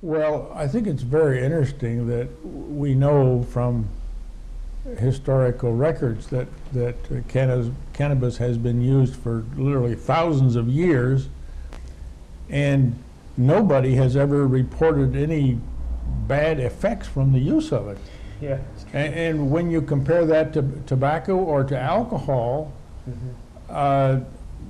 Well, I think it's very interesting that we know from historical records that cannabis has been used for literally thousands of years, and nobody has ever reported any bad effects from the use of it. Yeah. And when you compare that to tobacco or to alcohol,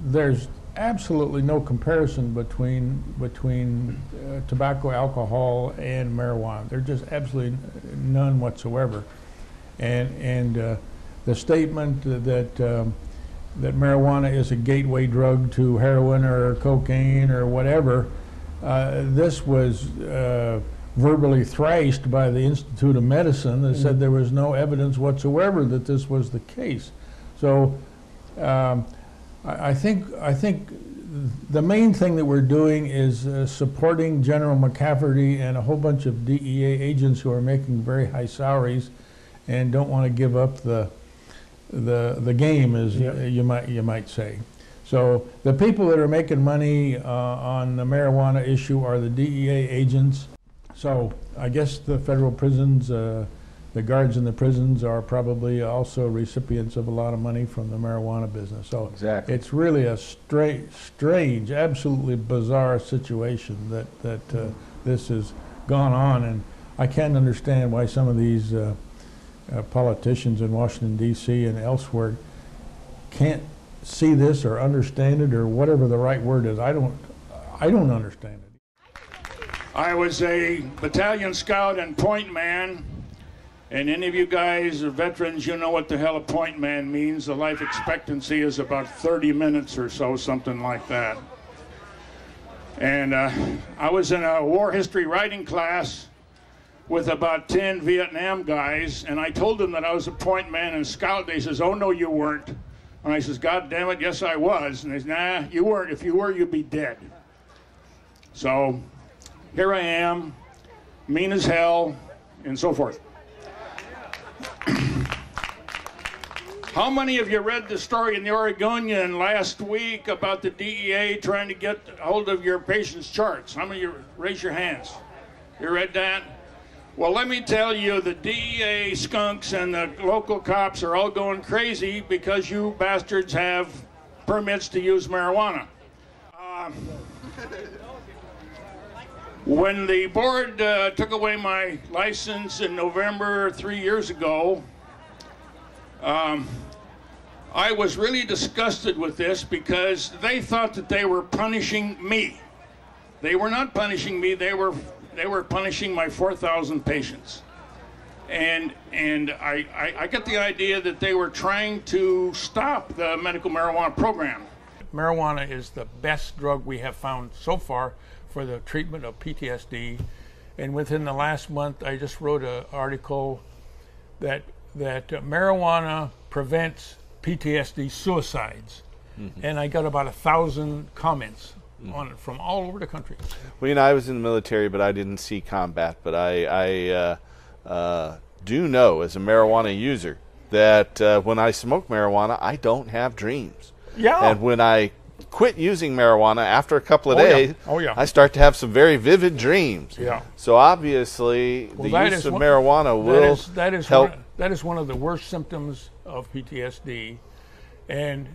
there's absolutely no comparison between tobacco, alcohol, and marijuana. There's just absolutely none whatsoever. And the statement that that marijuana is a gateway drug to heroin or cocaine or whatever, this was verbally thrashed by the Institute of Medicine that said there was no evidence whatsoever that this was the case. So I think the main thing that we're doing is supporting General McCafferty and a whole bunch of DEA agents who are making very high salaries and don't want to give up the game, as you might say. So the people that are making money on the marijuana issue are the DEA agents. So I guess the federal prisons, the guards in the prisons are probably also recipients of a lot of money from the marijuana business. So exactly. It's really a strange, absolutely bizarre situation that this has gone on, and I can't understand why some of these politicians in Washington, D.C. and elsewhere can't see this or understand it or whatever the right word is. I don't understand it. I was a battalion scout and point man, and any of you guys are veterans, you know what the hell a point man means. The life expectancy is about 30 minutes or so, something like that. And I was in a war history writing class with about 10 Vietnam guys, and I told them that I was a point man and scout. They says, "Oh no, you weren't." And I says, "God damn it, yes I was." And they said, "Nah, you weren't. If you were, you'd be dead." So here I am, mean as hell, and so forth. How many of you read the story in the Oregonian last week about the DEA trying to get hold of your patient's charts? How many of you raise your hands? You read that? Well, let me tell you, the DEA skunks and the local cops are all going crazy because you bastards have permits to use marijuana. When the board took away my license in November 3 years ago, I was really disgusted with this because they thought that they were punishing me. They were not punishing me, they were punishing my 4,000 patients. And I get the idea that they were trying to stop the medical marijuana program. Marijuana is the best drug we have found so far for the treatment of PTSD. And within the last month, I just wrote an article that marijuana prevents PTSD suicides. And I got about 1,000 comments on it from all over the country. Well, you know, I was in the military, but I didn't see combat. But I do know, as a marijuana user, that when I smoke marijuana, I don't have dreams. Yeah. And when I quit using marijuana after a couple of days, I start to have some very vivid dreams. Yeah. So obviously, the use of marijuana will help. That is one of the worst symptoms of PTSD, and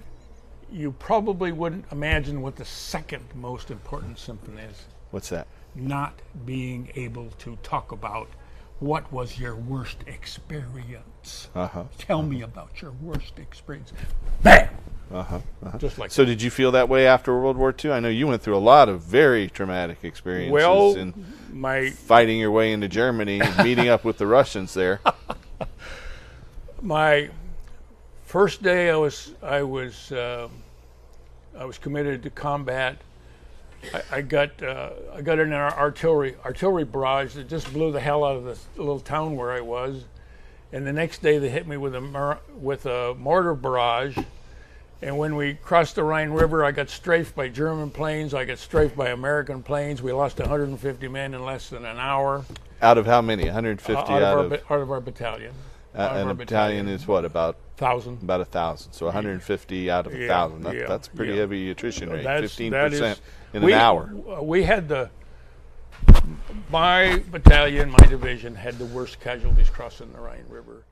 you probably wouldn't imagine what the second most important symptom is. What's that? Not being able to talk about what was your worst experience. Tell me about your worst experience. Bam! Just like so. Did you feel that way after World War II? I know you went through a lot of very traumatic experiences in fighting your way into Germany and meeting up with the Russians there. My first day, I was committed to combat. I got in an artillery barrage that just blew the hell out of this little town where I was, and the next day they hit me with a mortar barrage. And when we crossed the Rhine River, I got strafed by German planes. I got strafed by American planes. We lost 150 men in less than an hour. Out of how many? 150 out of our battalion. And a battalion is what, about 1,000? About 1,000. So 150 out of 1,000. That's a pretty heavy attrition rate. 15% in an hour. We had my battalion, my division, had the worst casualties crossing the Rhine River.